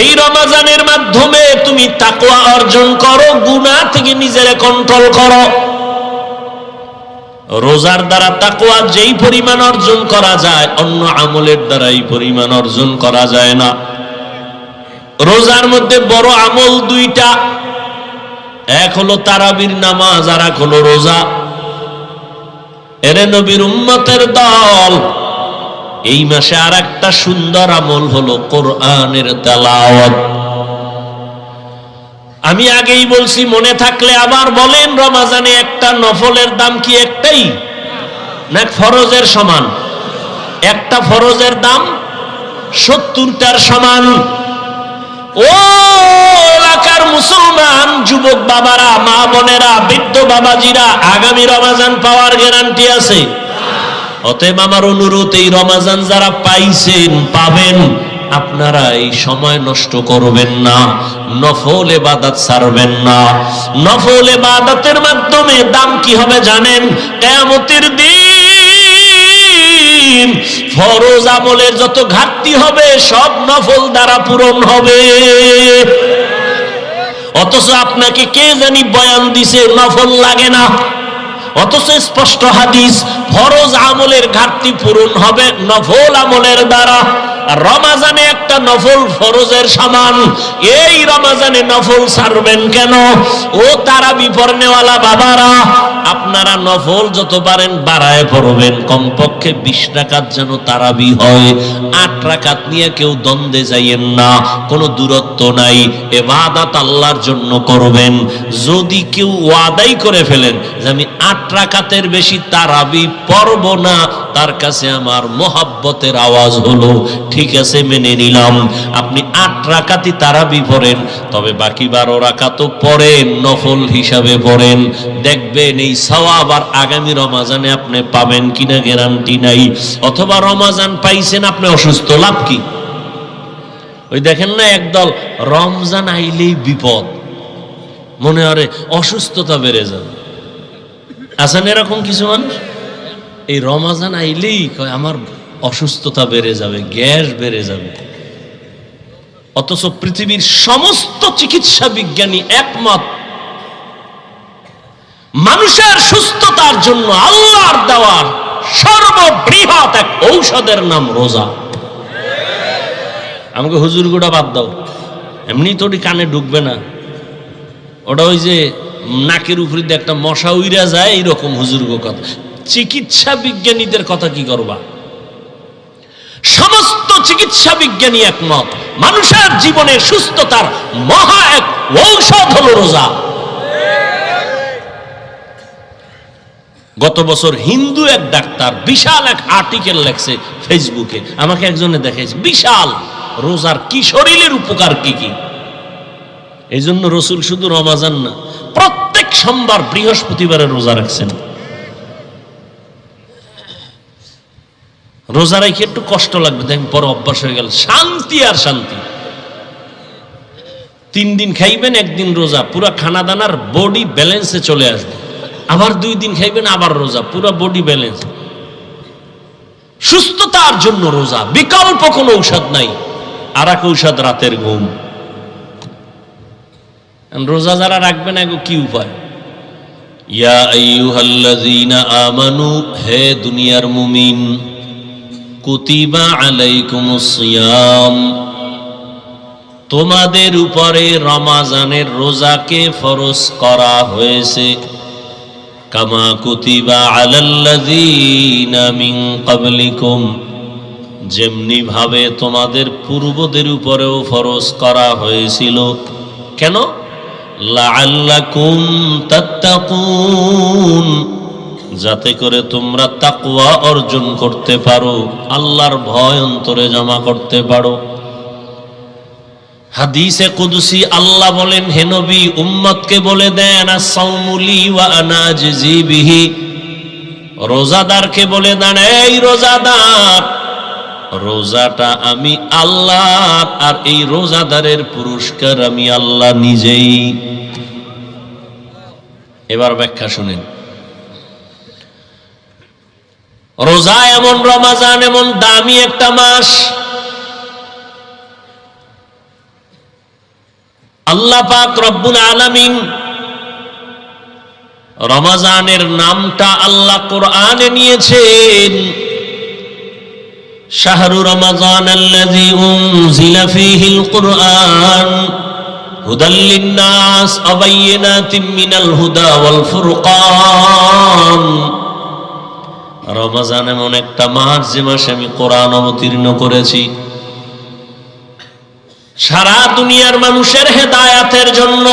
এই রমজানের মাধ্যমে তুমি তাকওয়া অর্জন করো, গুনাহ থেকে নিজেরে কন্ট্রোল করো। রোজার দ্বারা তাকওয়া যেই পরিমাণ অর্জন করা যায়, অন্য আমলের দ্বারা এই পরিমাণ অর্জন করা যায় না। রোজার মধ্যে বড় আমল দুইটা, এক হলো তারাবির নামাজ আর এক হলো রোজা। এরে নবীর উম্মতের দল, এই মাসে আর একটা সুন্দর আমল হলো কোরআনের তেলাওয়াত। আমি আগেই বলছি, মনে থাকলে আবার বলেন, রমজানে একটা নফলের দাম কি একটাই না ফরজের সমান? একটা ফরজের দাম 70টার সমান। ও এলাকার মুসলমান যুবক বাবারা, মা বোনেরা, বৃদ্ধ বাবাজিরা, আগামী রমজান পাওয়ার গ্যারান্টি আছে। অতএব আমার অনুরোধ, এই রমজান যারা পাইছেন, পাবেন, আপনারা এই সময় নষ্ট করবেন না, নফল ইবাদত ছাড়বেন না। নফল ইবাদতের মাধ্যমে দাম কি হবে জানেন? কিয়ামতের দিন ফরজ আমলের যত ঘাটতি হবে সব নফল দ্বারা পূরণ হবে। অথচ আপনাকে কে জানি বয়ান দিছে নফল লাগে না, অথচ স্পষ্ট হাদিস, ফরজ আমলের ঘাটতি পূরণ হবে নফল আমলের দ্বারা। রমজানে একটা নফল ফরজের সমান। এই রমজানে নফল ছাড়বেন কেন? ও তারাবি পড়নেওয়ালা বাবারা, আপনারা নফল যত পারেন বাড়ায় পড়বেন, কমপক্ষে 20 রাকাত যেন তারাবি হয়। 8 রাকাত নিয়ে কেউ দ্বন্দ্বে যাইয়েন না, কোনো দূরত্ব নাই, ইবাদত আল্লাহর জন্য করবেন। যদি কেউ ওয়াদাই করে ফেলেন যে আমি 8 রাকাতের বেশি তারাবি পড়ব না, তার কাছে আমার মোহাব্বতের আওয়াজ হলো, ঠিক আছে মেনে নিলাম, আপনি 8 রাকাতই তারাবি পড়েন, তবে বাকি 12 রাকাতও পড়েন, নফল হিসাবে পড়েন। দেখবেন এই সওয়াব আর আগামী রমজানে আপনি পাবেন কিনা গ্যারান্টি নাই। অথবা রমজান পাইছেন, আপনি অসুস্থ, লাভ কি? ওই দেখেন না একদল, রমজান আইলেই বিপদ, মনে হয় অসুস্থতা বেড়ে যাবে। আছেন এরকম কিছু মানুষ, এই রমজান আইলেই কয় আমার অসুস্থতা বেড়ে যাবে, গ্যাস বেড়ে যাবে। অথচ পৃথিবীর সমস্ত চিকিৎসা বিজ্ঞানী একমত, মানুষের সুস্থতার জন্য আল্লাহর দেওয়া সর্ববৃহৎ এক ঔষধের নাম রোজা। আমাকে হুজুর গোটা বাদ দাও, এমনি তো কানে ঢুকবে না, ওটা ওই যে নাকের উপরে একটা মশা উইরা যায়, এইরকম হুজুর গো কথা। চিকিৎসা বিজ্ঞানীদের কথা কি করবা? সমস্ত চিকিৎসা বিজ্ঞানী একমত, মানুষের জীবনে সুস্থতার মহা এক ঔষধ হলো রোজা। গত বছর হিন্দু এক ডাক্তার বিশাল এক আর্টিকেল লেখছে ফেসবুকে, আমাকে একজনে দেখাইছে, বিশাল রোজার কি শরীরের উপকার কি কি। এই জন্য রসুল শুধু রমজান না, প্রত্যেক সোমবার বৃহস্পতিবারে রোজা রাখছেন। রোজা রাখি একটু কষ্ট লাগবে, দেখেন পরে অভ্যাস হয়ে গেল, শান্তি আর শান্তি। 3 দিন খাইবেন, 1 দিন রোজা, পুরা খানা দানার বডি ব্যালেন্সে চলে আসবে। আবার 2 দিন খাইবেন, আবার রোজা, পুরা বডি ব্যালেন্স। সুস্থতার জন্য রোজা, বিকল্প কোনো ঔষধ নাই। আর এক ঔষধ রাতের ঘুম। রোজা যারা রাখবে না, এগো কি উপায়? ইয়া আইয়ুহাল্লাযীনা আমানু, হে দুনিয়ার মুমিন, কুতিবা আলাইকুমুস সিয়াম, তোমাদের উপরে রমজানের রোজাকে ফরজ করা হয়েছে। কামা কুতিবা আলাল্লাযীনা মিন ক্বাবলিকুম, যেমনি ভাবে তোমাদের পূর্বদের উপরেও ফরজ করা হয়েছিল। কেন? লাআল্লাকুম তাত্তাকুন, যাতে করে তোমরা তাকওয়া অর্জন করতে পারো, আল্লাহর ভয় অন্তরে জমা করতে পারো। হাদিসে কুদসি আল্লাহ বলেন, হে নবী, উম্মতকে বলে দেন, আস-সাওমু লি ওয়া আনা আজজি বিহি, রোজাদারকে বলে দেন, এই রোজাদার, রোজাটা আমি আল্লাহর, আর এই রোজাদারের পুরস্কার আমি আল্লাহ নিজেই। এবার ব্যাখ্যা শুনেন। রোজা এমন, রমজান এমন দামি একটা মাস, আল্লাহ পাক রব্বুল আলামিন রমজানের নামটা আল্লাহ কোরআনে নিয়েছেন। শাহরু রমাযান আল্লাযী উনজিলা ফীহিল কুরআন হুদাল লিন-নাস ওয়া বায়িনাতিম মিনাল হুদা ওয়াল ফুরকান। রমজান এমন একটা মাস যে মাসে আমি কোরআন অবতীর্ণ করেছি সারা দুনিয়ার মানুষের হেদায়াতের জন্য।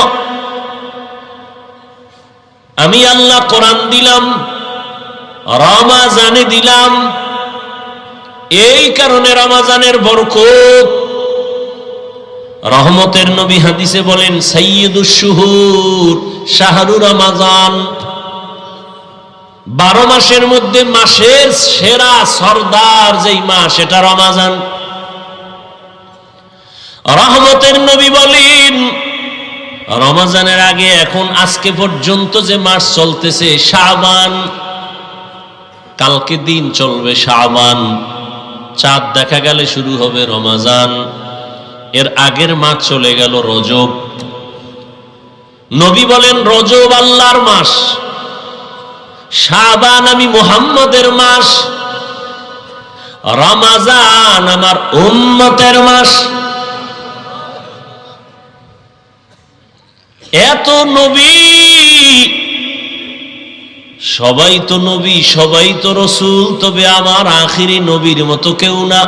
আমি আল্লাহ কোরআন দিলাম, রমজানে দিলাম। এই কারণে রমজানের বরকত। রহমতের নবী হাদিসে বলেন সাইয়্যিদুশ শুহুর শাহরু রমাযান। 12 মাসের মধ্যে মাসের সেরা সরদার যেই মাস এটা রমজান। রহমতের নবী বলেন রমজানের আগে এখন আজকে পর্যন্ত যে মাস চলতেছে শাবান, কালকে দিন চলবে শাবান, চাঁদ দেখা গেলে শুরু হবে রমজান, এর আগের মাস চলে গেল রজব। নবী বলেন রজব আল্লাহর মাস, শাবান আমি মুহাম্মদের মাস, রমজান আমার উম্মতের মাস। এত নবী, সবাই তো নবী, সবাই তো রসুল, তবে আমার আখিরি নবীর মতো কেউ না।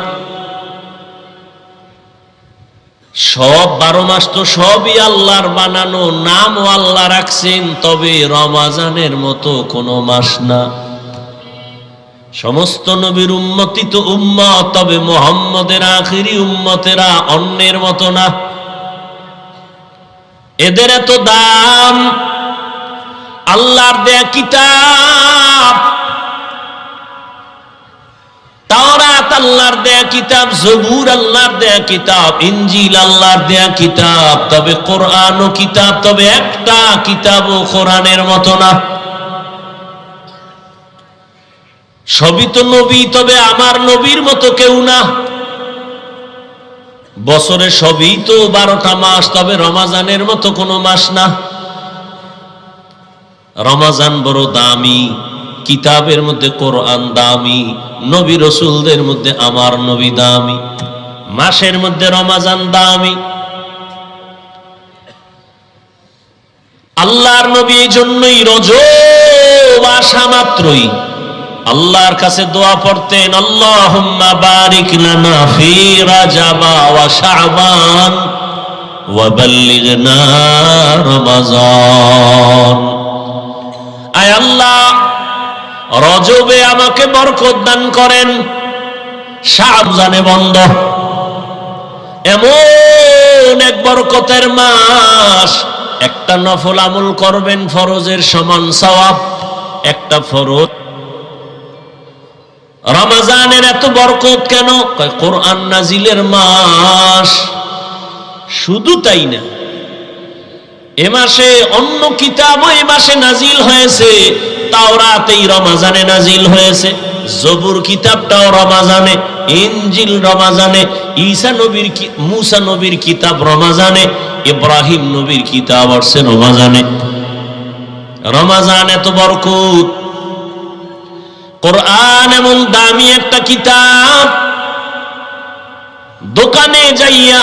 সব 12 মাস তো সবই আল্লাহর বানানো, নামও আল্লাহ রাখছেন, তবে রমজানের মতো কোনো মাস না। সমস্ত নবীর উম্মতি তো উম্মত, তবে মুহাম্মদের আখিরি উম্মতেরা অন্যের মতো না। এদের এত দাম। আল্লাহর দেয়া কিতাব তাওরাত, আল্লাহর দেয়া কিতাব জবুর, আল্লাহর দেয়া কিতাব ইনজিল, আল্লাহর দেয়া কিতাব, তবে কোরআনও কিতাব, তবে একটা কিতাবও কোরআনের মতো না। সবই তো নবী, তবে আমার নবীর মতো কেউ না। বছরে সবই তো 12টা মাস, তবে রমজানের মতো কোনো মাস না। রমজান বড় দামি, কিতাবের মধ্যে কোরআন দামি, নবী রসুলদের মধ্যে আমার নবী দামি, মাসের মধ্যে রমজান দামি। আল্লাহর নবী এই জন্যই রজব আসা মাত্রই আল্লাহর কাছে দোয়া পড়তেন, আল্লাহুম্মা বারিক লানা ফি রাজাবা ওয়া শাবান ওয়া বাল্লিগনা রমাযান। আয় আল্লাহ, রজবে আমাকে বরকত দান করেন, শাবানে বন্ধ। এমন এক বরকতের মাস, একটা নফল আমল করবেন ফরজের সমান সওয়াব, একটা ফরজ। রমজানের এত বরকত কেন? কোরআন নাজিলের মাস। শুধু তাই না, এ মাসে অন্য কিতাবও এ মাসে নাজিল হয়েছে। তাওরাত এই রমজানে নাজিল হয়েছে, জবুর কিতাবটাও রমজানে, ইনজিল রমজানে, ঈসা নবীর মুসা নবীর কিতাব রমজানে, ইব্রাহিম নবীর কিতাব আসছে রমজানে। রমজান এত বরকত। কোরআন এমন দামি একটা কিতাব, দোকানে যাইয়া,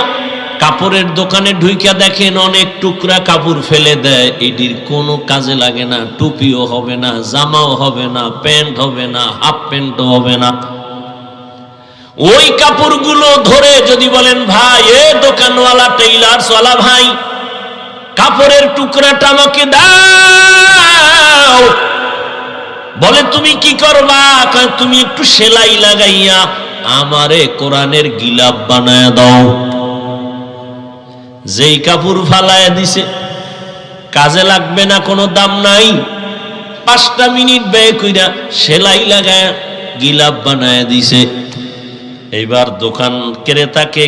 কাপড়ের দোকানে ঢুইকা দেখেন অনেক টুকরা কাপড় ফেলে দেয়, এটির কোনো কাজে লাগে না, টুপিও হবে না, জামাও হবে না, প্যান্ট হবে না, হাফ প্যান্টও হবে না। ওই কাপড়গুলো ধরে যদি বলেন, ভাই এ দোকানওয়ালা টেইলার্সওয়ালা ভাই, কাপড়ের টুকরাটা আমাকে দাও, বলে তুমি কি করবা? তুমি একটু সেলাই লাগাইয়া আমারে কোরআনের গিলাপ বানায় দাও। যেই কাপড় ফালায় দিছে, কাজে লাগবে না, কোনো দাম নাই, 5টা মিনিট ব্যয় কইরা সেলাই লাগায় গিলাপ বানায় দিছে। এইবার দোকান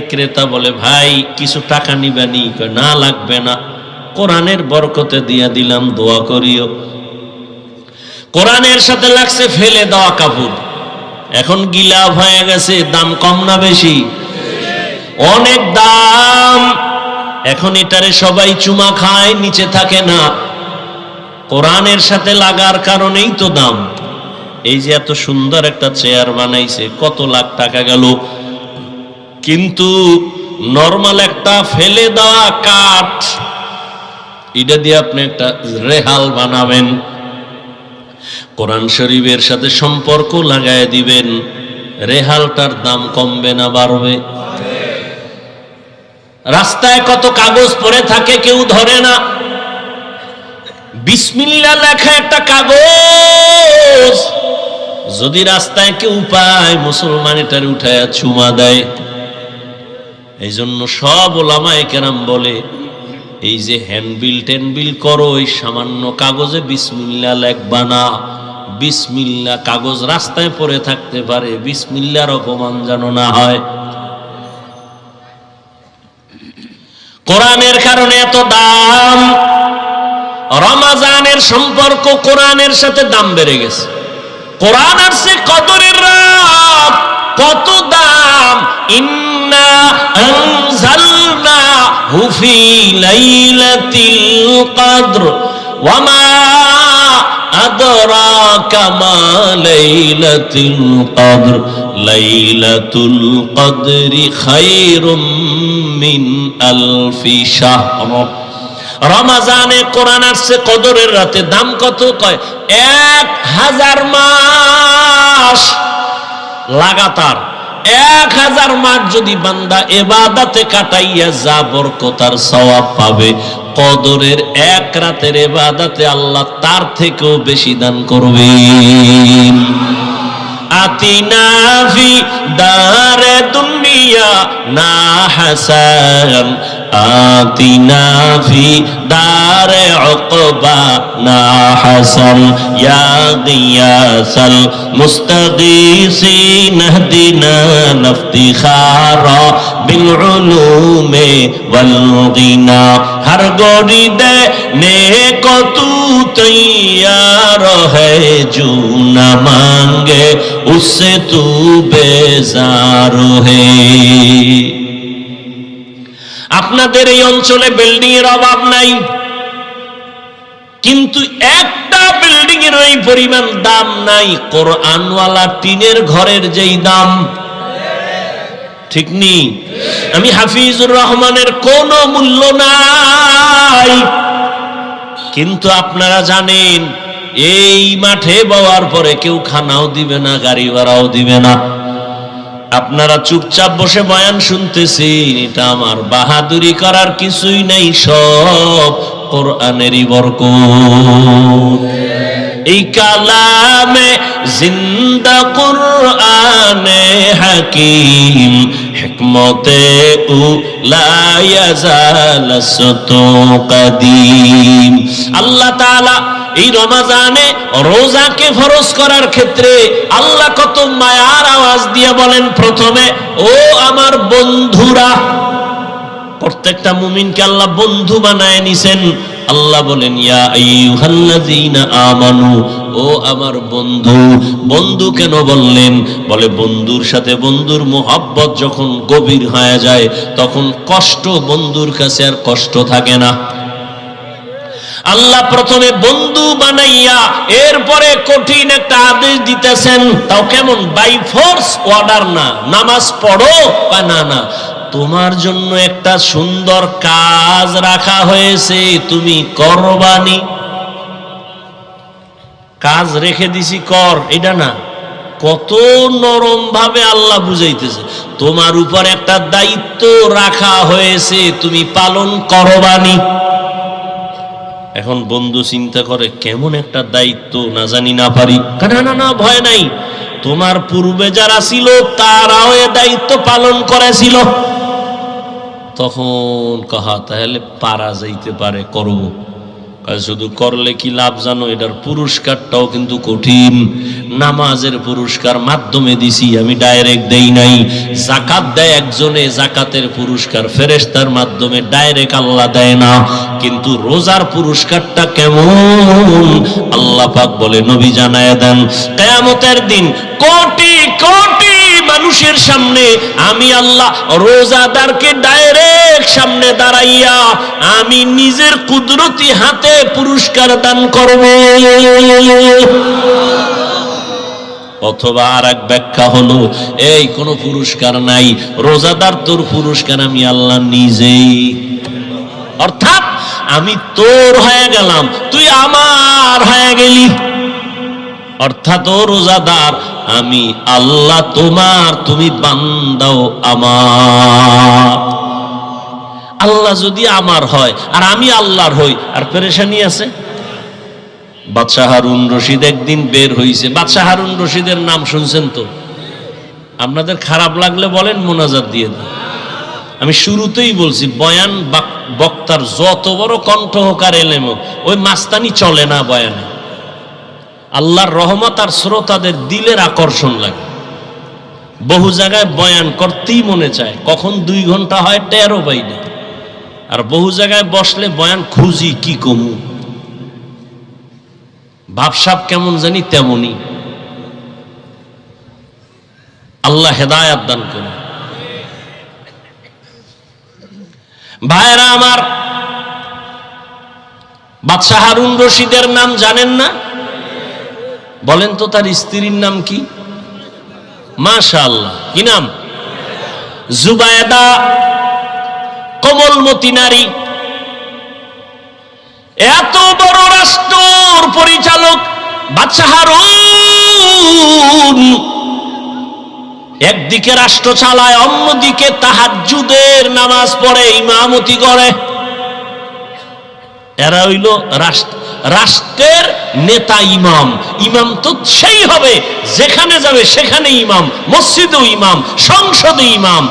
ক্রেতা বলে, ভাই কিছু টাকা নিবানি? না লাগবে না, কোরআনের বরকতে দিয়া দিলাম, দোয়া করিও। কোরআনের সাথে লাগছে ফেলে দেওয়া কাপড়, এখন গিলাপ হয়ে গেছে। দাম কম না বেশি? অনেক দাম। এখন এটারে সবাই চুমা খায়, নিচে থাকে না। কোরআনের সাথে লাগার কারণেই তো দাম। এই যে এত সুন্দর একটা চেয়ার বানাইছে, কত লাখ টাকা গেল, কিন্তু নরমাল একটা ফেলে দেওয়া কাঠ, এটা দিয়ে আপনি একটা রেহাল বানাবেন, কোরআন শরীফের সাথে সম্পর্ক লাগায় দিবেন, রেহালটার দাম কমবে না বাড়বে? রাস্তায় কত কাগজ পড়ে থাকে, কেউ ধরে না। বিসমিল্লাহ লেখা একটা কাগজ যদি রাস্তায় কেউ পায়, মুসলমান এটার উঠায় চুমা দেয়। এই জন্য সব ওলামায়ে কেরাম বলে, এই যে হ্যান্ডবিল টেনবিল করো, এই সামান্য কাগজে বিসমিল্লাহ লেখবা না। বিসমিল্লাহ, কাগজ রাস্তায় পড়ে থাকতে পারে, বিসমিল্লাহর অপমান যেন না হয়। কোরআনের কারণে এত দাম। রমাজানের সম্পর্ক কোরআনের সাথে দাম বেড়ে গেছে। কোরআন আসছে কদরের রাত, কত দাম। ইন্না আনজালনাহু ফি লাইলাতিল কদর ওয়া মা আদরাকা মা লাইলাতুল কদর লাইলাতুল কদরি খায়রুম মিন আলফি শাহর। রমাজানে কোরআন আসছে কদরের রাতে, দাম কত? কয় 1000 মাস লাগাতার। 1000 মাস যদি বান্দা ইবাদতে কাটাইয়া যা বরকত আর সওয়াব পাবে, কদরের এক রাতের ইবাদতে আল্লাহ তার থেকেও বেশি দান করবেন। আতিনা ফি দারে দুনিয়া না হাসান, আতিনা ফি দারে উকবা না হাসান, ইয়া গিয়াসাল মুস্তাগীসিন ইহদিনা নাফতিখারা বিল উলুমে ওয়াল গিনা। हर गोरी देने को तू तैयार है, जो न मांगे उससे तू बेजार है। আপনাদের এই অঞ্চলে বিল্ডিং এর অভাব নাই, কিন্তু একটা বিল্ডিং এর এই পরিমাণ দাম নাই কোরআনওয়ালা টিনের ঘরের যেই দাম। ঠিক নি? আমি হাফিজুর রহমানের কোনো মূল্য নাই, কিন্তু আপনারা জানেন এই মাঠে বওয়ার পরে কেউ খানাও দিবে না, গাড়ি ভাড়াও দিবে না। আপনারা চুপচাপ বসে বয়ান শুনতেছেন, এটা আমার বাহাদুরি করার কিছুই নেই, সব কোরআনেরই বরকত। এই কালামে জিন্দা কুরআনে হাকিম, হিকমতে উ লা ইয়াজালাসতু কাদিম। আল্লাহ তাআলা এই রমাজানে রোজাকে ফরজ করার ক্ষেত্রে আল্লাহ কত মায়ার আওয়াজ দিয়ে বলেন, প্রথমে ও আমার বন্ধুরা। প্রত্যেকটা মুমিনকে আল্লাহ বন্ধু বানায় নিছেন। আল্লাহ বলেন ইয়া আইয়ুহাল্লাযীনা আমানু, ও আমার বন্ধু। বন্ধু কেন বললেন? বলে বন্ধুর সাথে বন্ধুর মোহাব্বত যখন গভীর হয়ে যায়, তখন কষ্ট বন্ধুর কাছে আর কষ্ট থাকে না। আল্লাহ প্রথমে বন্ধু বানাইয়া এরপরে কঠিন একটা আদেশ দিতেছেন, তাও কেমন? বাই ফোর্স অর্ডার না। নামাজ পড়ো বা না না, তোমার জন্য একটা সুন্দর কাজ রাখা হয়েছে, তুমি করবানি। কাজ রেখে দিছি, কর, এটা না। কত নরম ভাবে আল্লাহ বুঝাইতেছে, তোমার উপর একটা দায়িত্ব রাখা হয়েছে, তুমি পালন করবানি। এখন বন্ধু চিন্তা করে, কেমন একটা দায়িত্ব, না জানি না পারি। না না না, ভয় নাই, তোমার পূর্বে যারা ছিল তারাও এ দায়িত্ব পালন করেছিল। তখন কহা, তাহলে পারা যাইতে পারে, করব। শুধু করলে কি লাভ জানো? এটার পুরস্কারটাও কিন্তু কঠিন। নামাজের পুরস্কার মাধ্যমে দিছি, আমি ডাইরেক্ট দেই নাই। যাকাত দেয় একজনে, যাকাতের পুরস্কার ফেরেশতার মাধ্যমে, ডাইরেক্ট আল্লাহ দেয় না। কিন্তু রোজার পুরস্কারটা কেমন আল্লাহ পাক বলে, নবী জানায় দেন, কিয়ামতের দিন কোটি কোটি মানুষের সামনে আমি আল্লাহ রোজাদারকে ডাইরেক্ট সামনে দাঁড়াইয়া আমি নিজের কুদরতি হাতে পুরস্কার দান করব। অথবা আর এক ব্যাখ্যা হলো, এই কোনো পুরস্কার নাই, রোজাদার তোর পুরস্কার আমি আল্লাহ নিজেই। অর্থাৎ আমি তোর হয়ে গেলাম, তুই আমার হয়ে গেলি। অর্থাৎ ও রোজাদার, আমি আল্লাহ তোমার, তুমি বান্দাও আমার। আল্লাহ যদি আমার হয় আর আমি আল্লাহর হই, আর পেরেশানি আছে? বাদশাহ হারুন রশিদ একদিন বের হইছে। বাদশাহ হারুন রশিদের নাম শুনছেন তো? আপনাদের খারাপ লাগলে বলেন, মোনাজাত দিয়ে দেন। আমি শুরুতেই বলছি, বয়ান বক্তার যত বড় কণ্ঠ হোক আর এলেম হোক, ওই মাস্তানি চলে না বয়ানে। আল্লাহর রহমত আর শ্রোতাদের দিলের আকর্ষণ লাগে। বহু জায়গায় বয়ান করতেই মনে চায়, কখন 2 ঘন্টা হয় টেরও পাই না। আর বহু জায়গায় বসলে বয়ান খুঁজি কি কমু, ভাবসাব কেমন জানি তেমনই। আল্লাহ হেদায়াত দান করে। ভাইরা আমার, বাদশাহ হারুন রশিদের নাম জানেন না? বলেন তো তার স্ত্রীর নাম কি? মাশাআল্লাহ, কি নাম? জুবায়েদা, কোমলমতি নারী। এত বড় রাষ্ট্রের পরিচালক বাদশাহ হারুন একদিকে রাষ্ট্র চালায়, অন্যদিকে তাহাজ্জুদের নামাজ পড়ে, ইমামতি করে। এরা হইল রাষ্ট্রের নেতা ইমাম। ইমাম তো সেই হবে যেখানে যাবে সেখানে ইমাম, মসজিদেও ইমাম, সংসদে ইমাম।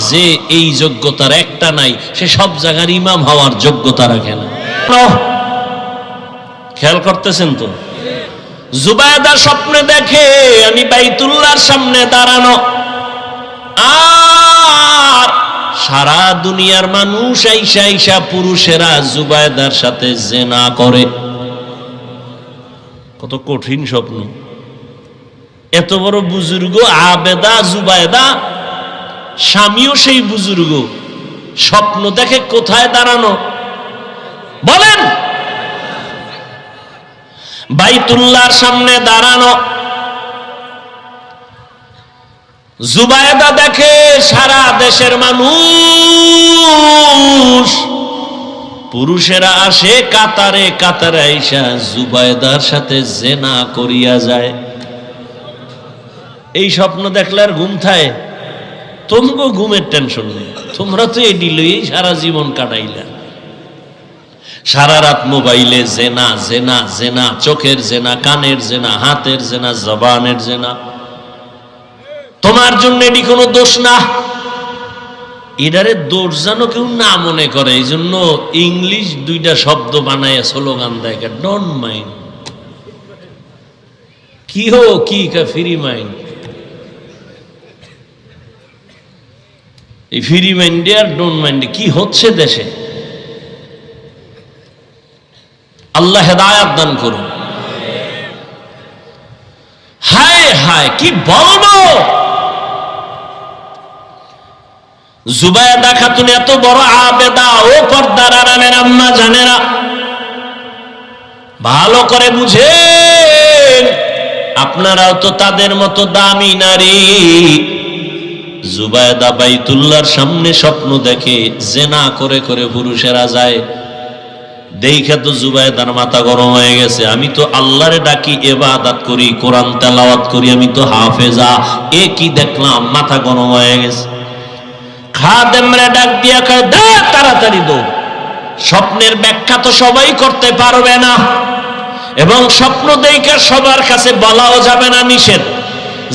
যে এই যোগ্যতার একটা নাই, সে সব জায়গার ইমাম হওয়ার যোগ্যতা রাখে না। খেয়াল করতেছেন তো? জুবায়েদা স্বপ্নে দেখে আমি বাইতুল্লাহর সামনে দাঁড়ানো, আর সারা দুনিয়ার মানুষ আইসা আইসা পুরুষেরা জুবায়েদার সাথে জিনা করে। কত কঠিন স্বপ্ন! এত বড় বুজুর্গ আবেদা জুবায়েদা, স্বামীও সেই বুজুর্গ, স্বপ্ন দেখে কোথায় দাঁড়ানো বলেন? বাইতুল্লাহর সামনে দাঁড়ানো। জুবায়েদা দেখে সারা দেশের মানুষ, পুরুষেরা আসে কাতারে কাতারে আইসা জুবায়েদার সাথে জিনা করিয়া যায়। এই স্বপ্ন দেখলে আর ঘুম থাকে? তোমগো ঘুমের টেনশন নেই, তোমরা তো এডি লইয়েই সারা জীবন কাটাইলা। সারা রাত মোবাইলে জেনা জেনা জেনা, চোখের জেনা, কানের জেনা, হাতের জেনা, জবানের জেনা। তোমার জন্য এটি কোনো দোষ না, এটারে দোষ যেন কেউ না মনে করে। এই জন্য ইংলিশ 2টা শব্দ বানায় স্লোগান দেয়, ডোন্ট মাইন্ড। কি হো কি ফ্রি মাইন্ড? এই ফ্রি মাইন্ডে আর ডোন্ট মাইন্ডে কি হচ্ছে দেশে? আল্লাহ হেদায়াত দান করুন। হায় হায়, কি বলবো! জুবায়েদা খাতুন এত বড় আবেদা, ও পর্দার আড়ালের আম্মা জানেরা, ভালো করে বুঝেন, আপনারাও তো তাদের মতো দামি নারী। জুবায়েদা বাইতুল্লাহর সামনে স্বপ্ন দেখে জিনা করে করে পুরুষেরা যায়। দেখে তো জুবায়েদার মাথা গরম হয়ে গেছে। আমি তো আল্লাহরে ডাকি, ইবাদত করি, কোরআন তেলাওয়াত করি, আমি তো হাফেজা, এ কি দেখলাম? মাথা গরম হয়ে গেছে। খাদেমরে ডাক দিয়া কয়, দে তাড়াতাড়ি দো। স্বপ্নের ব্যাখ্যা তো সবাই করতে পারবে না, এবং স্বপ্ন দেখে সবার কাছে বলাও যাবে না, নিষেধ।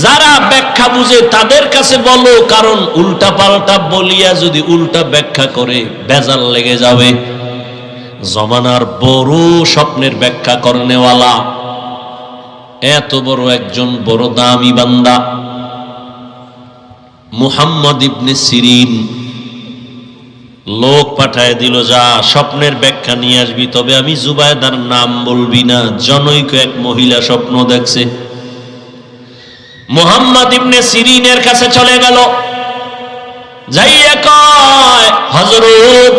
যারা ব্যাখ্যা বুঝে তাদের কাছে বলো, কারণ উল্টা পাল্টা বলিয়া যদি উল্টা ব্যাখ্যা করে ভেজাল লেগে যাবে। জমানার বড় স্বপ্নের ব্যাখ্যা করনেওয়ালা, এত বড় একজন বড় দামি বান্দা মুহাম্মদ ইবনে সিরিন লোক পাঠায় দিল, যা স্বপ্নের ব্যাখ্যা নিয়ে আসবি, তবে আমি জুবায়েদার নাম বলবি না। জনৈক এক মহিলা স্বপ্ন দেখছে। মুহাম্মদ ইবনে সিরিনের কাছে চলে গেল। যাইয়া কয়, হযরত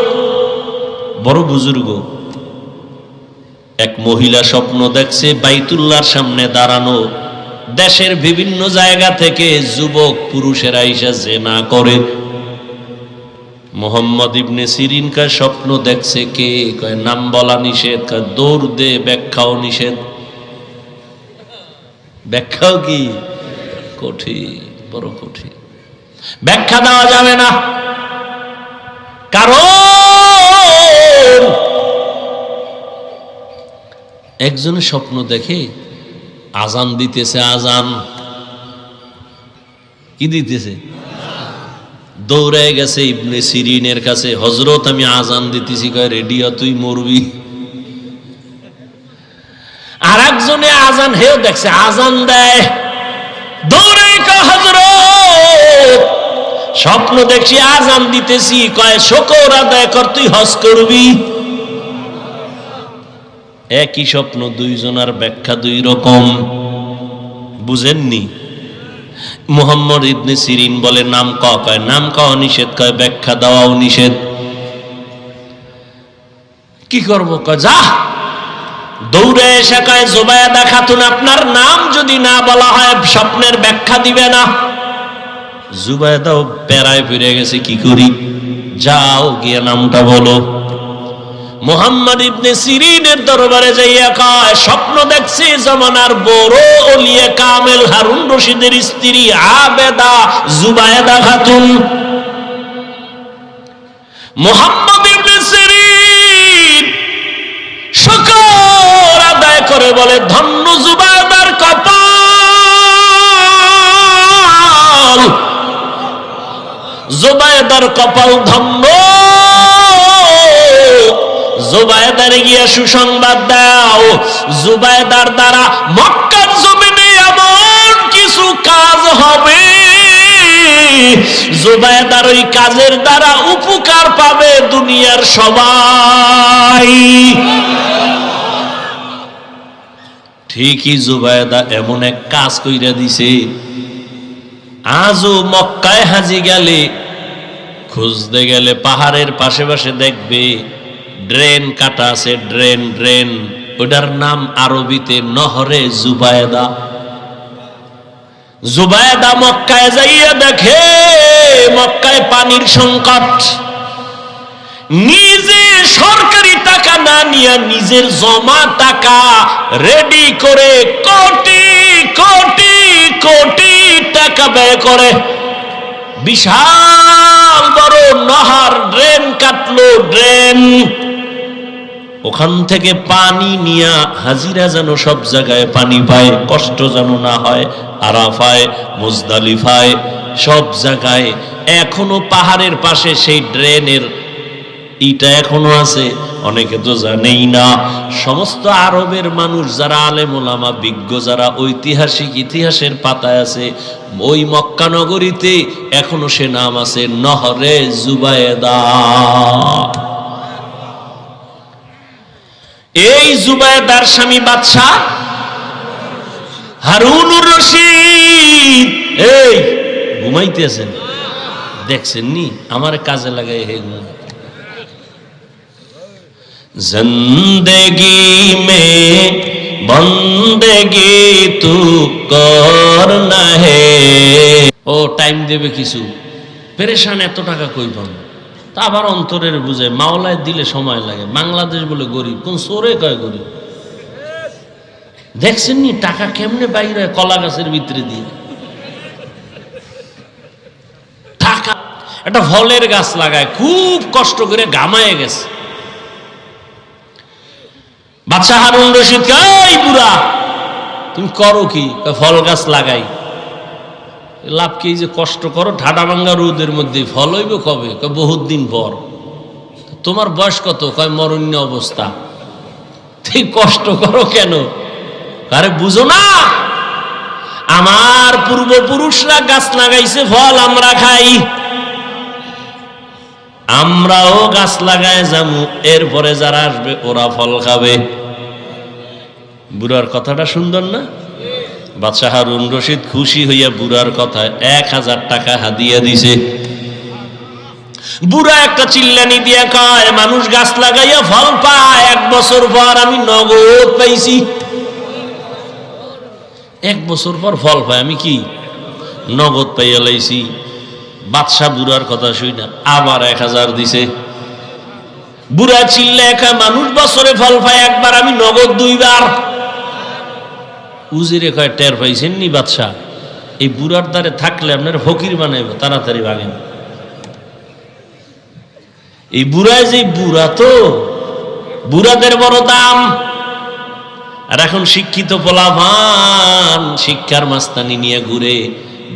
বড় বুজুর্গ, এক মহিলা স্বপ্ন দেখছে বাইতুল্লাহর সামনে দাঁড়ানো, দেশের বিভিন্ন জায়গা থেকে যুবক পুরুষেরা এসে জিনা করে। মুহাম্মদ ইবনে সিরিন কা স্বপ্ন দেখছে কে? কয় নাম বলা নিষেধ। কয় দৌড় দে, ব্যাখ্যাও নিষেধ। ব্যাখ্যাও কি কঠিন, বড় কঠিন, ব্যাখ্যা দেওয়া যাবে না। কারণ একজনের স্বপ্ন দেখে আজান দিতেছে, আজান কি দিতেছে, দৌড়ে গেছে ইবনে সিরিনের কাছে, হযরত আমি আজান দিতেছি। কয় রেডিও, তুই মরবি। আর একজনে আজান, হেও দেখছে আজান দেয়, দৌড়ে কয় হযরত স্বপ্ন দেখছি আজান দিতেছি। কয় শুকর আদায় কর, তুই হজ করবি। একই স্বপ্ন, দুইজনের ব্যাখ্যা দুই রকম। বুঝেননি? মুহাম্মদ ইবনে সিরিন বলে নাম কও। কয় নাম কও নিষেধ। কয় ব্যাখ্যা দেওয়াও নিষেধ। কি করব? কয় যা। দৌড়ে এসে কয় জুবায়দা খাতুন, আপনার নাম যদি না বলা হয় স্বপ্নের ব্যাখ্যা দিবে না। জুবায়দাও পেরায় ফিরে গেছে, কি করি? যাও গিয়ে নামটা বলো। মুহাম্মদ ইবনে সিরিনের দরবারে যাইয়া কয় স্বপ্ন দেখছি জামানার বড় ওলিয়ে কামেল হারুন রশিদের স্ত্রী আবেদা জুবায়দা খাতুন। মুহাম্মদ ইবনে সিরিন শুকর আদায় করে বলে, ধন্য জুবায়দার কপাল, জুবায়দার কপাল ধন্য। জুবায়দার গিয়া সুসংবাদ দাও, জুবায়দার দ্বারা মক্কার জমিনে এমন কিছু কাজ হবে, জুবায়দার ওই কাজের দ্বারা উপকার পাবে দুনিয়ার সবাই। ঠিকই জুবায়দা এমন এক কাজ কইরা দিছে, আজও মক্কায় হাজি গেলে, খুঁজতে গেলে পাহাড়ের পাশে পাশে দেখবে ড্রেন কাটা আছে, ড্রেন ড্রেন, ওটার নাম আরবিতে নহরে জুবায়দা। জুবায়দা মক্কায় যাইয়া দেখে মক্কায় পানির সংকট, নিজে সরকারি টাকা না নিয়ে নিজের জমা টাকা রেডি করে কোটি কোটি কোটি টাকা ব্যয় করে বিশাল বড় নহর ড্রেন কাটলো। ড্রেন ওখান থেকে পানি নিয়া হাজিরা যেন সব জায়গায় পানি পায়, কষ্ট যেন না হয়। আরাফায়, মুজদালিফায়, সব জায়গায় এখনো পাহাড়ের পাশে সেই ড্রেনের ইটা এখনো আছে, অনেকে তো জানেই না। সমস্ত আরবের মানুষ যারা আলেম ওলামা বিজ্ঞ, যারা ঐতিহাসিক ইতিহাসের পাতায় আছে, ওই মক্কা নগরীতে এখনো সে নাম আছে, নহরে জুবায়দা। এই জুবায়দার স্বামী বাদশা হারুনুর রশিদ। এই ঘুমাইতেছেন, দেখছেন নি? আমার কাজে লাগাই হে ঘুম। জিন্দেগি মে বন্দেগি তু করনা হে। ও টাইম দেবে কিছু, পেরেশান, এত টাকা কই পান? তা আবার অন্তরের বুঝে, মাওলায় দিলে সময় লাগে। বাংলাদেশ বলে গরিব, কোন চোরে কয় গরিব? দেখছেন নি টাকা কেমনে বাইরে কলা গাছের ভিতরে দিয়ে? টাকা একটা ফলের গাছ লাগায়, খুব কষ্ট করে ঘামায় গেছে। বাদশা হারুন রশিদ কয় বুড়া তুমি করো কি? ফল গাছ লাগাই। লাভ কি? যে কষ্ট করো, ঠাডা ভাঙ্গা রোদের মধ্যে, ফল হইব কবে? বহুত দিন পর। তোমার বয়স কত? কয় মরণ্য অবস্থা। তুই কষ্ট করো কেন? আরে বুঝো না, আমার পূর্বপুরুষরা গাছ লাগাইছে, ফল আমরা খাই, আমরাও গাছ লাগায় যাবো, এরপরে যারা আসবে ওরা ফল খাবে। বুড়ার কথাটা সুন্দর না? বাদশা হারুন রশিদ খুশি হইয়া বুড়ার কথায় 1000 টাকা হাদিয়া দিছে। বুড়া একটা চিল্লানি দিয়া কয়, মানুষ গাছ লাগাইয়া ফল পায়, 1 বছর পর আমি নগদ পাইছি। 1 বছর পর ফল পায়, আমি কি নগদ পাইয়া লাইছি। বাদশা বুড়ার কথা শুই না, আবার 1000 দিছে। বুড়া চিল্লা একা, মানুষ বছরে ফল পায় একবার, আমি নগদ 2 বার। উজিরে কয়, টের পাইছেন নি বাদশা, এই বুড়ার দ্বারে থাকলে আপনার ফকির বানাইব, তাড়াতাড়ি ভাগেন। এই বুড়ায় যে বুড়া, তো বুড়াদের বড় দাম। আর এখন শিক্ষিত পোলাপান শিক্ষার মাস্তানি নিয়ে ঘুরে,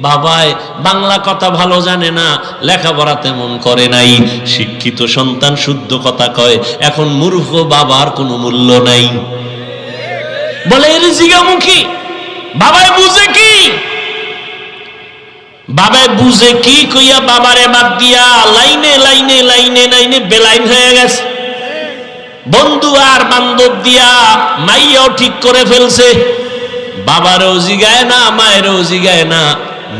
বাবায় বাংলা কথা ভালো জানে না, লেখাপড়া তেমন করে নাই, শিক্ষিত সন্তান শুদ্ধ কথা কয়, এখন মূর্খ বাবার কোনো মূল্য নাই। বলে এর জিগামুখী, বাবায় বুঝে কি, বাবায় বুঝে কি কইয়া বাবারে বাদ দিয়া লাইনে লাইনে লাইনে লাইনে বেলাইন হয়ে গেছে। বন্ধু আর বান্ধব দিয়া মাইয়াও ঠিক করে ফেলছে, বাবারও জিগায় না, মায়েরও জিগায় না,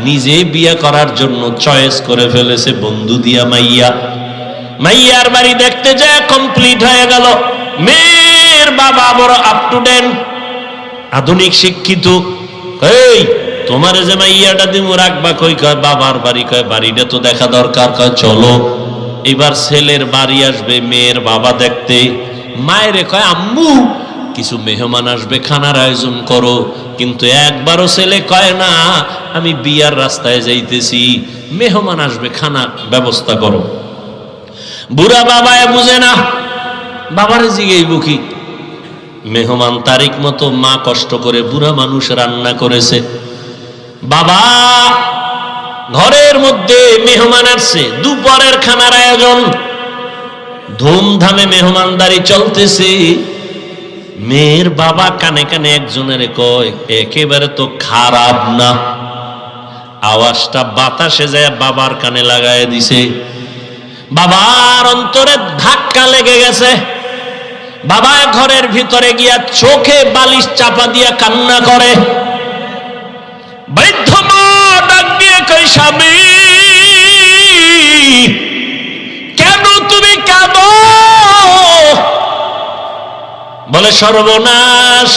নিজে বিয়ে করার জন্য চয়েস করে ফেলেছে বন্ধু দিয়া মাইয়া। মাইয়ার বাড়ি দেখতে যায় কমপ্লিট হয়ে গেল। মেয়ের বাবা বড় আপ টু ডেট, আধুনিক শিক্ষিত। এই তোমার যে মাইয়াটা দিমু রাখবা কই? কয় বাবার বাড়ি। কয় বাড়িটা তো দেখা দরকার। কয় চলো। এবার ছেলের বাড়ি আসবে মেয়ের বাবা দেখতে। মায়েরে কয় আম্মু কিছু মেহমান আসবে, খানার আয়োজন করো। কিন্তু একবারও ছেলে কয় না আমি বিয়ার রাস্তায় যাইতেছি, মেহমান আসবে, খানা ব্যবস্থা করো। বুড়া বাবায় বুঝে না, বাবারে জিগেইব কি? মেহমান তারিখ মতো মা কষ্ট করে বুড়া মানুষ রান্না করেছে। বাবা ঘরের মধ্যে মেহমান আসছে, দুপুরের খানার আয়োজন, ধুমধামে মেহমানদারি চলতেছে। মেয়ের বাবা কানে কানে একজনের কয়, একেবারে তো খারাপ না। আওয়াজটা বাতাসে যায় বাবার কানে লাগায় দিছে। বাবার অন্তরে ধাক্কা লেগে গেছে। বাবা ঘরের ভিতরে গিয়া চোখে বালিশ চাপা দিয়া কান্না করে। বৃদ্ধ মা ডাক দিয়ে কই, স্বামী কেন তুমি কাঁদো? বলে সর্বনাশ,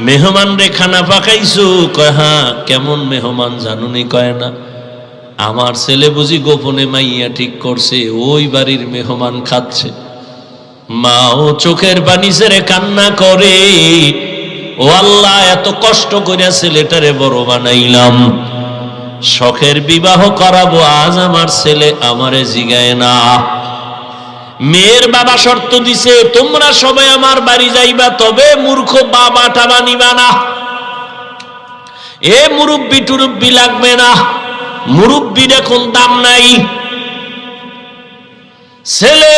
মেহমান রে খানা পাকাইছো। কয় হ্যাঁ। কেমন মেহমান জানুনি? কয় না, আমার ছেলে বুঝি গোপনে মাইয়া ঠিক করছে, ওই বাড়ির মেহমান খাচ্ছে। মাও চোখের পানি ছেড়ে কান্না করে, ও আল্লাহ এত কষ্ট করে ছেলেটারে বড় বানাইলাম, শখের বিবাহ করাবো, আজ আমার ছেলে আমারে জিগায় না। মেয়ের বাবা শর্ত দিছে, তোমরা সবাই আমার বাড়ি যাইবা, তবে মূর্খ বাবা টাবা নিবা না। এ মুরব্বি টুরব্বি লাগবে না, মুরব্বির এখন দাম নাই। ছেলে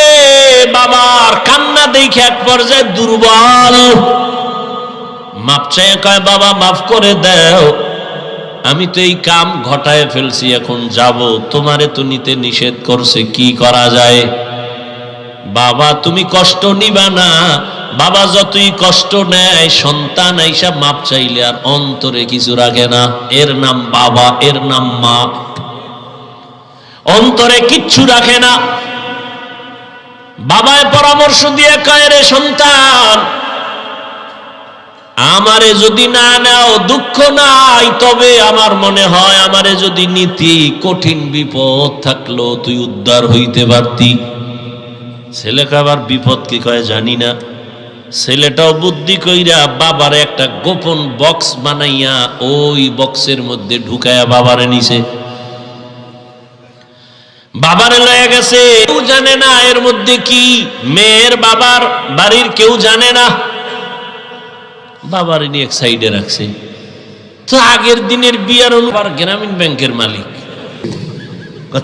বাবার কান্না দেখে এক পর্যায়ে দুর্বল, মাপ চায় কয়, বাবা মাফ করে দাও, আমি তো এই কাম ঘটায় ফেলছি, এখন যাব, তোমারে তো নিতে নিষেধ করছে, কি করা যায়? বাবা তুমি কষ্ট নিবা না। বাবা যতই কষ্ট নেয়, সন্তান আইসা মাপ চাইলে আর অন্তরে কিছু রাখে না। এর নাম বাবা, এর নাম মা, অন্তরে কিচ্ছু রাখে না। বাবায় পরামর্শ দিয়ে কয়, রে সন্তান, আমারে যদি না নাও দুঃখ নাই, তবে আমার মনে হয় আমারে যদি নিতি, কঠিন বিপদ থাকলো তুই উদ্ধার হইতে পারতি। ছেলেকে আবার বিপদ কি কয় জানি না। ছেলেটাও বুদ্ধি কইরা বাবারে একটা গোপন বক্স বানাইয়া ওই বক্সের মধ্যে ঢুকায়া বাবারে নিছে। বাবারে লয়ে গেছে, কেউ জানে না এর মধ্যে কি। মেয়ের বাবার বাড়ির কেউ জানে না। বাবারে নিয়ে এক সাইডে রাখছে। তো আগের দিনের বিয়ার অনুবার গ্রামীণ ব্যাংকের মালিক।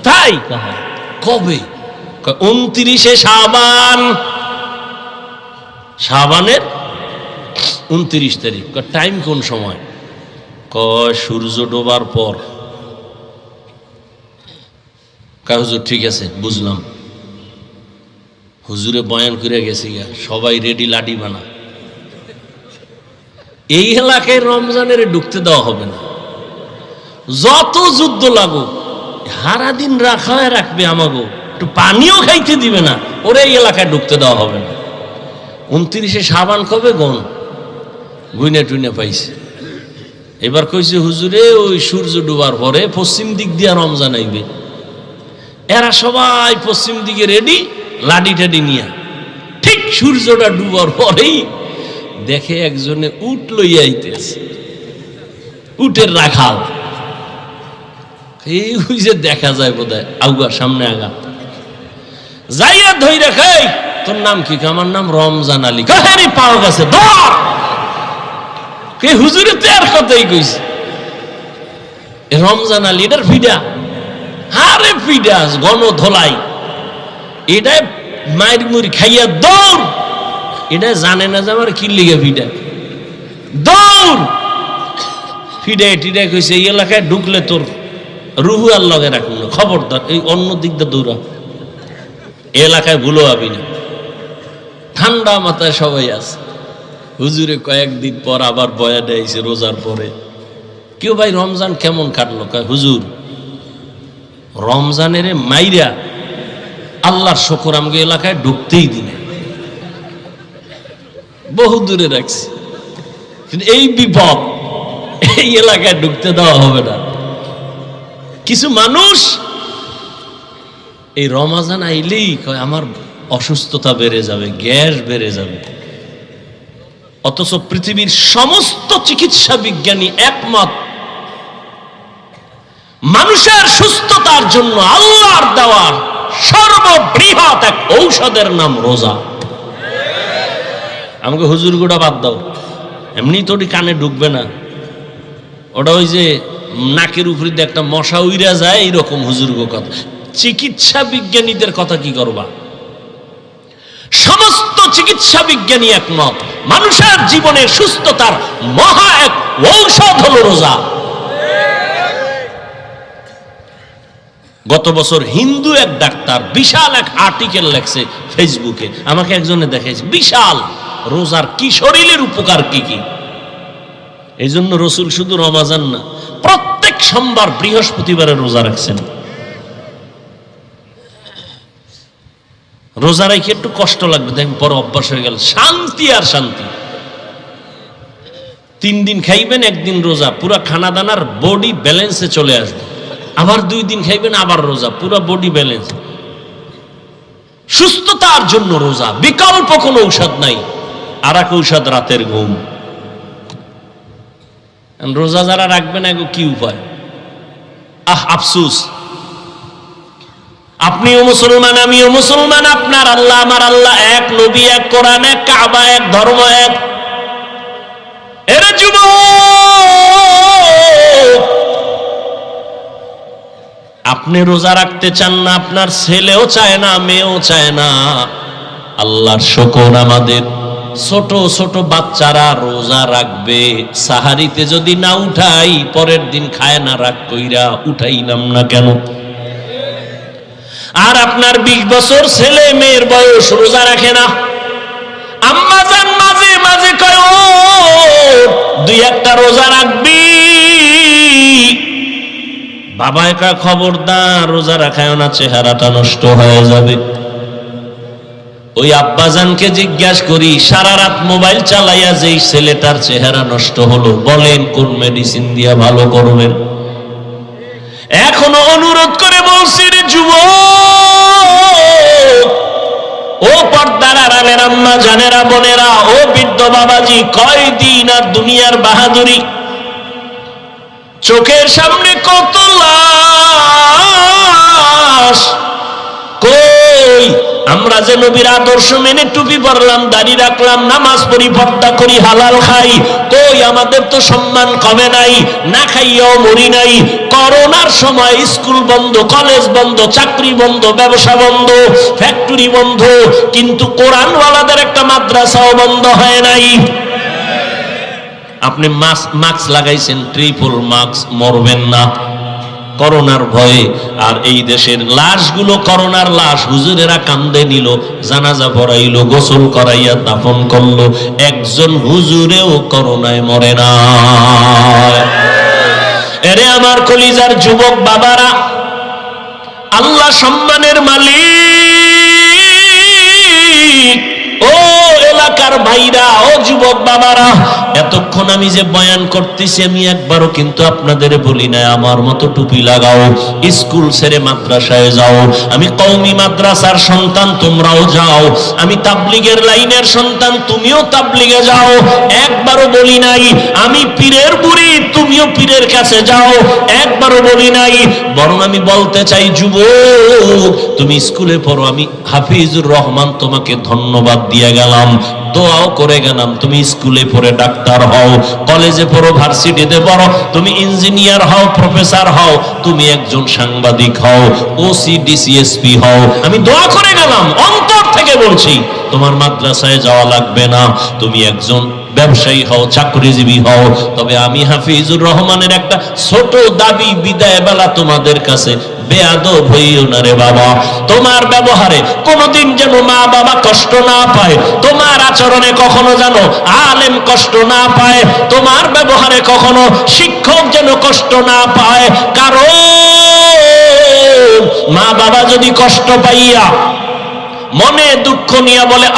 তাই কবে? 29 শাবান, শাবানের 29 তারিখ। টাইম কোন সময়? কয় সূর্য ডোবার পর। কয় হুজুর ঠিক আছে বুঝলাম। হুজুরে বয়ান করে গেছি, সবাই রেডি, লাঠি বানা। এই এলাকায় রমজানের ঢুকতে দেওয়া হবে না, যত যুদ্ধ লাগুক সারাদিন রাখায় রাখবে, আমাগো একটু পানিও খাইতে দিবে না, ওরে এই এলাকায় ঢুকতে দেওয়া হবে না। 29 শাবান কবে গুইনা টুইনা পাইছে। এবার কইছে হুজুরে ওই সূর্য ডুবার পরে পশ্চিম দিক দিয়ে রমজান আইবে। এরা সবাই পশ্চিম দিকে রেডি, লাডি টাডি নিয়া। ঠিক সূর্যটা ডুবার পরেই দেখে একজনে উট লইয়া আইতেছে, উটের রাখাল। এই যে দেখা যায় বোধহয় আউগা সামনে আগা যাইয়া ধই রাখাই, তোর নাম কি? আমার নাম রমজান আলী। কাহারি পাওয়া গেছে ধর। কে হুজুরে তো আর কথাই কইছে রমজান আলী, এটার ফিডা। আরে ফিডা গণ ধলাই, এটা মায়ের মুড়ি খাইয়া দৌড়। এটা জানে না যে আমার কি লিগে ফিডা, দৌড়। ফিডা টিডা কইছে এই এলাকায় ঢুকলে তোর রুহু আর লগে রাখুন না, খবরদার এই অন্য দিক দিয়ে দৌড়া, এলাকায় ভুলো আবি না। ঠান্ডা মাথায় সবাই আছে। হুজুরে কয়েকদিন পর আবার বয়ানে আইছে রোজার পরে। কেউ ভাই রমজান কেমন কাটলো? কয় হুজুর রমজানের মাইরা আল্লাহর শুকর আমাকে এলাকায় ঢুকতেই দিনে, বহু দূরে রাখছি, কিন্তু এই বিপদ, এই এলাকায় ঢুকতে দেওয়া হবে না। কিছু মানুষ এই রমজান আইলেই কয় আমার অসুস্থতা বেড়ে যাবে, গ্যাস বেড়ে যাবে। অথচ পৃথিবীর সমস্ত চিকিৎসা বিজ্ঞানী একমত, মানুষের সুস্থতার জন্য আল্লাহর দেওয়ার সর্ববৃহৎ এক ঔষধের নাম রোজা। আমাকে হুজুর গোটা বাদ দাও, এমনি তো কানে ঢুকবে না, ওটা ওই যে নাকের উপরে দিয়ে একটা মশা উইরা যায়, এইরকম হুজুর গো কথা। চিকিৎসা বিজ্ঞানীদের কথা কি করবা? সমস্ত চিকিৎসা বিজ্ঞানী একমত, মানুষের জীবনে সুস্থতার মহা এক ঔষধ হলো রোজা। গত বছর হিন্দু এক ডাক্তার বিশাল এক আর্টিকেল লেখছে ফেসবুকে, আমাকে একজনে দেখাইছে, বিশাল রোজার কি শরীরের উপকার কি কি। এই জন্য রসুল শুধু রমজান না, প্রত্যেক সোমবার বৃহস্পতিবারে রোজা রাখছেন। রোজা রেখে একটু কষ্ট লাগবে, দেখবেন পরে অভ্যাস হয়ে গেল, শান্তি আর শান্তি। 3 দিন খাইবেন, 1 দিন রোজা, পুরা খানা দানার বডি ব্যালেন্সে চলে আসবে। আবার 2 দিন খাইবেন, আবার রোজা, পুরা বডি ব্যালেন্স। সুস্থতার জন্য রোজা, বিকল্প কোনো ঔষধ নাই। আর এক ঔষধ রাতের ঘুম। রোজা যারা রাখবে না, কি উপায়? আফসুস। আপনিও মুসলমান, আমিও মুসলমান, আপনার আল্লাহ আমার আল্লাহ এক, নবী এক, কোরআন এক, কাবা এক, ধর্ম এক। এরা যুবক, আপনি রোজা রাখতে চান না, আপনার ছেলেও চায় না, মেয়েও চায় না। আল্লাহর শুকর, আমাদের ছোট ছোট বাচ্চারা রোজা রাখবে। সাহারিতে যদি না উঠাই, পরের দিন খায় না, রাগ কইরা উঠাইলাম না কেন? আর আপনার 20 বছর ছেলে মেয়ের বয়স রোজা রাখে না। আম্মা জান মাঝে মাঝে কয় ও 2-1টা রোজা রাখবি। বাবা একা খবরদার রোজা রাখায় না, চেহারাটা নষ্ট হয়ে যাবে। ওই আব্বাজানকে জিজ্ঞাসা করি, সারা রাত মোবাইল চালাইয়া যেই ছেলেটার চেহারা নষ্ট হলো, বলেন কোন মেডিসিন দিয়া ভালো করবেন? এখনো অনুরোধ করে বলছি রে যুবক, ও পর্দার আড়ালের আম্মা জানেরা, বোনেরা, ও বৃদ্ধ বাবাজি, কয়দিন আর দুনিয়ার বাহাদুরি। চোখের সামনে কত লাশ। কই আমরা যে নবীর আদর্শ মেনে টুপি পরলাম, দাড়ি রাখলাম, নামাজ পড়ি, পর্দা করি, হালাল খাই, কই আমাদের তো সম্মান কমে নাই, না খাইয়াও মরি নাই। করোনার সময় স্কুল বন্ধ, কলেজ বন্ধ, চাকরি বন্ধ, ব্যবসা বন্ধ, ফ্যাক্টরি বন্ধ, কিন্তু কোরআনওয়ালাদের একটা মাদ্রাসাও বন্ধ হয় নাই। আপনি মাস্ক লাগাইছেন, ট্রিপল মাস্ক, মরবেন না করোনার ভয়ে। আর এই দেশের লাশগুলো করোনার লাশ, হুজুরেরা কান্দে নিল, জানাজা পড়াইলো, গোসল করাইয়া দাফন করলো, একজন হুজুরেও করোনায় মরে না। এরে আমার কলিজার যুবক বাবারা, আল্লাহ সম্মানের মালিক। ও এলাকার ভাইরা, ও যুবক বাবারা, এতক্ষণ আমি যে বয়ান করতেছি আমি একবারও কিন্তু আপনাদের বলি না আমার মতো টুপি লাগাও, স্কুল ছেড়ে মাদ্রাসায় যাও। আমি কওমি মাদ্রাসার সন্তান, তোমরাও যাও। আমি তাবলিগের লাইনের সন্তান, তুমিও তাবলিগে যাও। একবারও বলি নাই আমি পীরের বুড়ি, তুমিও পীরের কাছে যাও। একবারও বলি নাই। বরং আমি বলতে চাই, যুবক তুমি স্কুলে পড়ো, আমি হাফিজুর রহমান তোমাকে ধন্যবাদ দিয়ে গেলাম, দোয়াও করে গেলাম। তুমি স্কুলে পড়ে ডাক্তার হও, কলেজে পড়ো, ভার্সিটিতে পড়ো, তুমি ইঞ্জিনিয়ার হও, প্রফেসর হও, তুমি একজন সাংবাদিক হও, ওসি ডিসিএসপি হও, আমি দোয়া করে গেলাম, অন্তর থেকে বলছি। তোমার মাদ্রাসায় যাওয়া লাগবে না, তুমি একজন ব্যবসায়ী হও, চাকরিজীবী হও। তবে আমি হাফিজুর রহমানের একটা ছোট দাবি, বিদায় বেলা তোমাদের কাছে, বেয়াদব হইও না রে বাবা। তোমার ব্যবহারে কোনোদিন যেন মা বাবা কষ্ট না পায়, তোমার আচরণে কখনো যেন আলেম কষ্ট না পায়, তোমার ব্যবহারে কখনো শিক্ষক যেন কষ্ট না পায়। কারণ মা বাবা যদি কষ্ট পাইয়া মনে দুঃখ নিয়ে বলে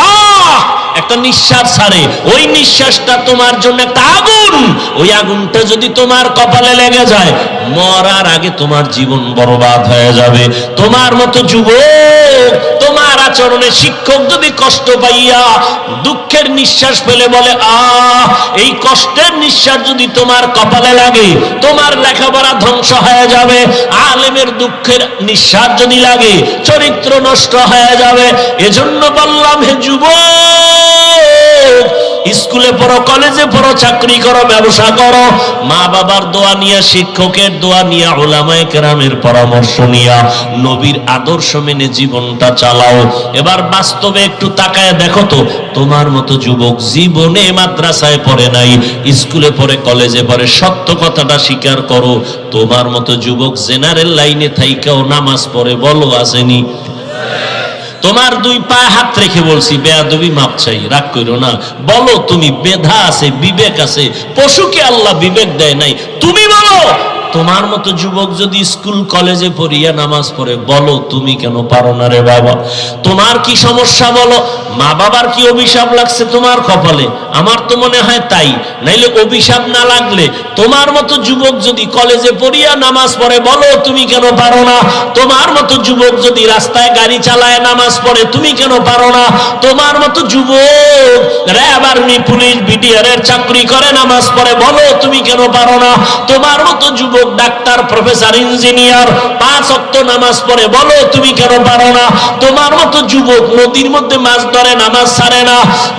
একটা নিঃশ্বাস ছাড়ে, ওই নিঃশ্বাসটা তোমার জন্য একটা আগুন। ওই আগুনটা যদি তোমার কপালে লেগে যায়, মরার আগে তোমার জীবন বরবাদ হয়ে যাবে। তোমার মতো যুবক, তোমার আচরণে শিক্ষক যদি কষ্ট পাইয়া দুঃখের নিঃশ্বাস ফেলে বলে এই কষ্টের নিঃশ্বাস যদি তোমার কপালে লাগে, তোমার লেখাপড়া ধ্বংস হয়ে যাবে। আলেমের দুঃখের নিঃশ্বাস যদি লাগে, চরিত্র নষ্ট হয়ে যাবে। এজন্য বললাম, হে যুবক, স্কুলে পড়ো, কলেজে পড়ো, চাকরি করো, ব্যবসা করো, মা বাবার দোয়া নিয়ে, শিক্ষকের দোয়া নিয়ে, উলামায়ে কেরামের পরামর্শ নিয়ে, নবীর আদর্শ মেনে জীবনটা চালাও। এবার বাস্তবে একটু তাকায় দেখো তো, তোমার মতো যুবক জীবনে মাদ্রাসায় পড়ে নাই, স্কুলে পড়ে, কলেজে পড়ে, সত্য কথাটা স্বীকার করো। তোমার মতো যুবক জেনারেল লাইনে থাইকাও নামাজ পড়ে, বলো আসেনি? তোমার দুই পায়ে হাত রেখে বলছি, বেয়াদবি মাপ চাই, রাগ করো না। বলো তুমি, মেধা আছে, বিবেক আছে, পশুকে আল্লাহ বিবেক দেয় নাই। তুমি বলো, তোমার মতো যুবক যদি স্কুল কলেজে পড়িয়া নামাজ পড়ে, বলো তুমি কেন পারো না রে বাবা? তোমার কি সমস্যা বলো? মা বাবার কি অভিশাপ লাগছে তোমার কপালে? আমার তো মনে হয় তাই। নাইলে অভিশাপ না লাগলে তোমার মতো যুবক যদি কলেজে পড়িয়া নামাজ পড়ে, বলো তুমি কেন পারো না? তোমার মতো যুবক যদি রাস্তায় গাড়ি চালায় নামাজ পড়ে, তুমি কেন পারো না? তোমার মতো যুবক র্যাব, আর্মি, পুলিশ, বিডিআর এর চাকরি করে নামাজ পড়ে, বলো তুমি কেন পারো না? তোমার মতো যুবক ডাক্তার, প্রফেসর, ইঞ্জিনিয়ার 5 ওয়াক্ত নামাজ পড়ে, বলো তুমি কেন পারো না? তোমার মতো যুবক নদীর মধ্যে মাছ ধরে, নামাজ ছাড়ে না,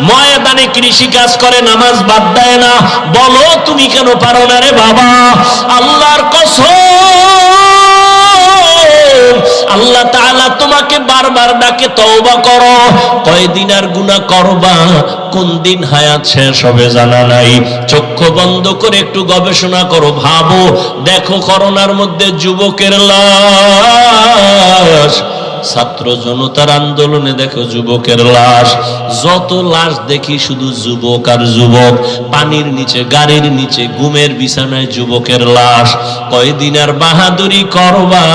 ময়দানে কৃষি কাজ করে, নামাজ বাদ দেয় না, বলো তুমি কেন পারো না রে বাবা? আল্লাহর কসম, আল্লাহ তাআলা তোমাকে বারবার ডাকে, তওবা করো। কয়দিন আর গুনাহ করবা, কোন দিন হায়াত শেষ হবে জানা নাই। চক্ষু বন্ধ করে একটু গবেষণা করো, ভাবো, দেখো করোনার মধ্যে যুবকের লাশ, ছাত্র জনতার আন্দোলনে দেখো যুবকের লাশ, যত লাশ দেখি শুধু যুবক আর যুবক, পানির নিচে, গাড়ির নিচে, ঘুমের বিছানায় যুবকের লাশ। কয়দিন আর বাহাদুরি করবা?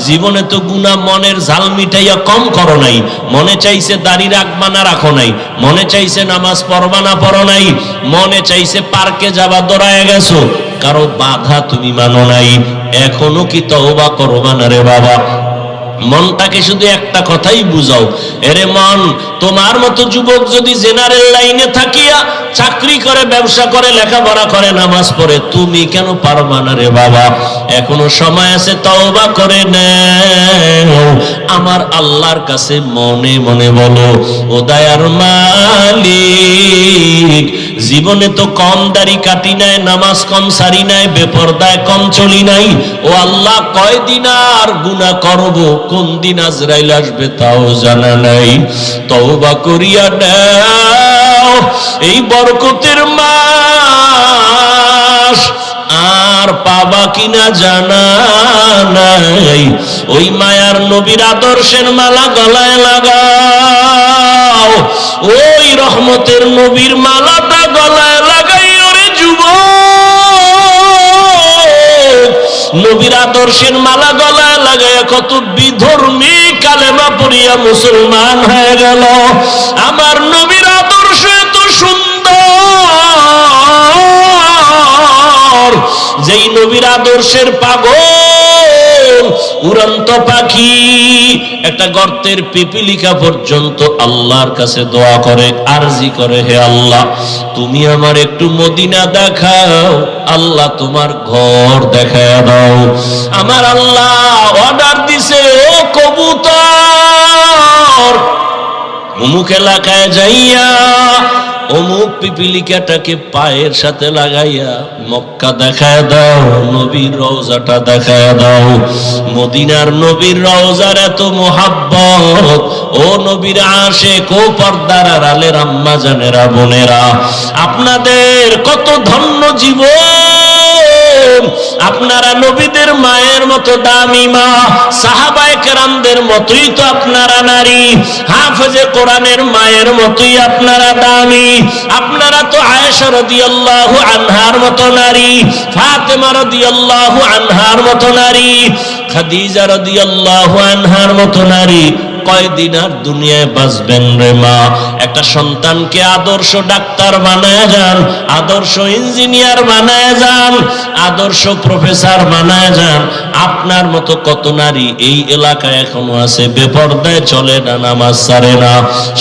জীবনে তো গুনাহ মনের ঝাল মিটাইয়া কম করো নাই। মনে চাইছে দাড়ি রাখবা না রাখো নাই, মনে চাইছে নামাজ পড়বা না পড়ো নাই, মনে চাইছে পার্কে যাবা, দৌড়ায় গেছো, কারো বাধা তুমি মানো নাই। এখনো কি তওবা করবা না রে বাবা? মনটাকে শুধু একটা কথাই বুঝাও, এরে মন, তোমার মতো যুবক যদি জেনারেল লাইনে থাকিয়া চাকরি করে, ব্যবসা করে, লেখাপড়া করে, নামাজ পড়ে, তুমি কেন পারবা না রে বাবা? এখনো সময় আছে, তওবা করে নাও। আমার আল্লাহর কাছে মনে মনে বলো, ও দয়ার মালিক, জীবনে তো কম দাড়ি কাটি নাই, নামাজ কম সারি নাই, বেপরদায় কম চলি নাই। ও আল্লাহ, কয়দিন আর গুনাহ করব, কোন দিন আজরাইল আসবে তাও জানা নাই। তওবা করিয়া নাও, এই বরকতের মাস আর পাবা কিনা জানা নাই। ওই মায়ার নবীর আদর্শের মালা গলায় লাগাও, ওই রহমতের নবীর মালাটা গলায় লাগাই। ওরে যুবক, নবীর আদর্শের মালা গলায় লাগায় কত বিধ পড়িয়া মুসলমান হয়ে গেল। আমার নবীর আদর্শ এত সুন্দর, যেই নবীর আদর্শের পাগল উড়ন্ত পাখি একটা গর্তের পিপিলিকা পর্যন্ত আল্লাহর কাছে দোয়া করে, আরজি করে, হে আল্লাহ তুমি আমার একটু মদিনা দেখাও, আল্লাহ তোমার ঘর দেখায় দাও। আমার আল্লাহ অর্ডার দিছে, ও কবুতর অমুক এলাকায় যাইয়া অমুক পিপিলিকাটাকে পায়ের সাথে লাগাইয়া মক্কা দেখায় দাও, নবীর রওজাটা দেখায় দাও। মদিনার নবীর রওজার এত মোহাব্বত, ও নবীর আশিক, ও পর্দার আড়ালের আম্মা জানেরা, বোনেরা, আপনাদের কত ধন্য জীবন। আপনারা নবীদের মায়ের মতো দামি মা, সাহাবায়ে কেরামদের মতোই তো আপনারা নারী, হাফেজে কোরআনের মায়ের মতোই আপনারা দামি। আপনারা তো আয়েশা রাদিয়াল্লাহু আনহার মতো নারী, ফাতেমা রাদিয়াল্লাহু আনহার মতো নারী, খাদিজা রাদিয়াল্লাহু আনহার মতো নারী। কয়দিন আর দুনিয়ায় বাঁচবেন রে মা? একটা সন্তানকে আদর্শ ডাক্তার বানায় যান, আদর্শ ইঞ্জিনিয়ার বানায় যান, আদর্শ প্রফেসর বানায় যান। আপনার মতো কত নারী এই এলাকায় এখনো আছে, বেপরদায় চলে না, নামাজ ছাড়ে না,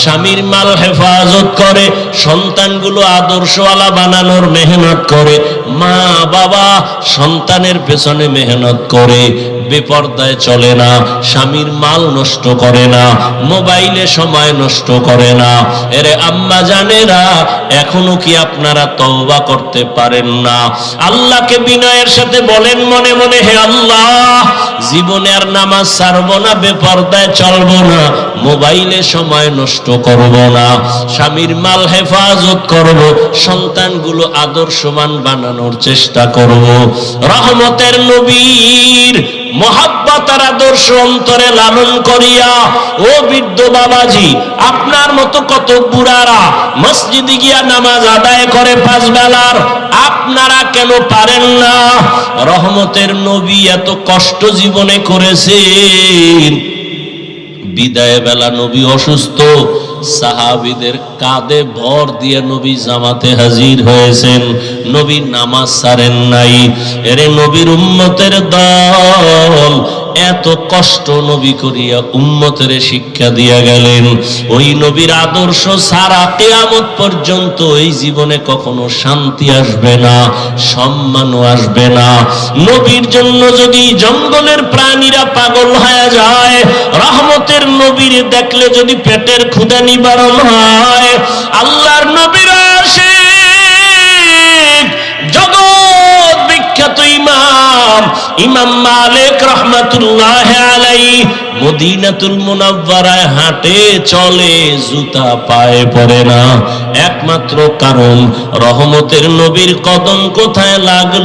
স্বামীর মাল হেফাজত করে, সন্তানগুলো আদর্শওয়ালা বানানোর মেহনত করে, মা বাবা সন্তানের পেছনে মেহনত করে, বেপরদায় চলে না, স্বামীর মাল নষ্ট করে না, মোবাইলে সময় নষ্ট করে না। এরে আম্মা জানেরা, এখনো কি আপনারা তওবা করতে পারেন না? আল্লাহকে বিনয়ের সাথে বলেন মনে মনে, হে আল্লাহ জীবনে আর নামাজ ছাড়বো না, বেপরদায় চলবো না, মোবাইলে সময় নষ্ট করব না, স্বামীর মাল হেফাজত করব, সন্তানগুলো আদর্শমান বানানোর চেষ্টা করব। রহমতের নবীর মহাব্বত আর আদর্শ অন্তরে লালন করিয়া, ও বৃদ্ধ বাবাজি, আপনার মতো কত বুড়ারা মসজিদে গিয়া নামাজ আদায় করে 5 বেলার, আপনারা কেন পারেন না? রহমতের নবী এত কষ্ট জীবনে করেছেন, বিদায় বেলা নবী অসুস্থ, সাহাবীদের কাঁধে ভর দিয়ে নবী জামাতে হাজির হয়েছেন, নবী নামাজ ছাড়েন নাই। এরে নবীর উম্মতের দল এত কষ্ট নবী করিয়া উম্মতের শিক্ষা দিয়া গেলেন। ওই নবীর আদর্শ সারা কিয়ামত পর্যন্ত এই জীবনে কখনো শান্তি আসবে না, সম্মানও আসবে না। নবীর জন্য যদি জঙ্গলের প্রাণীরা পাগল হয়ে যায়, রহমতের নবীর দেখলে যদি পেটের ক্ষুধা নিবারণ হয়, আল্লাহর নবীর আশিক জগৎ বিখ্যাত ইমাম মালিক রাহমাতুল্লাহ আলাইহি মদিনাতুল মুনাওয়ারায় হাঁটে চলে, জুতা পায়ে পড়ে না, একমাত্র কারণ রহমতের নবীর কদম কোথায় লাগলো।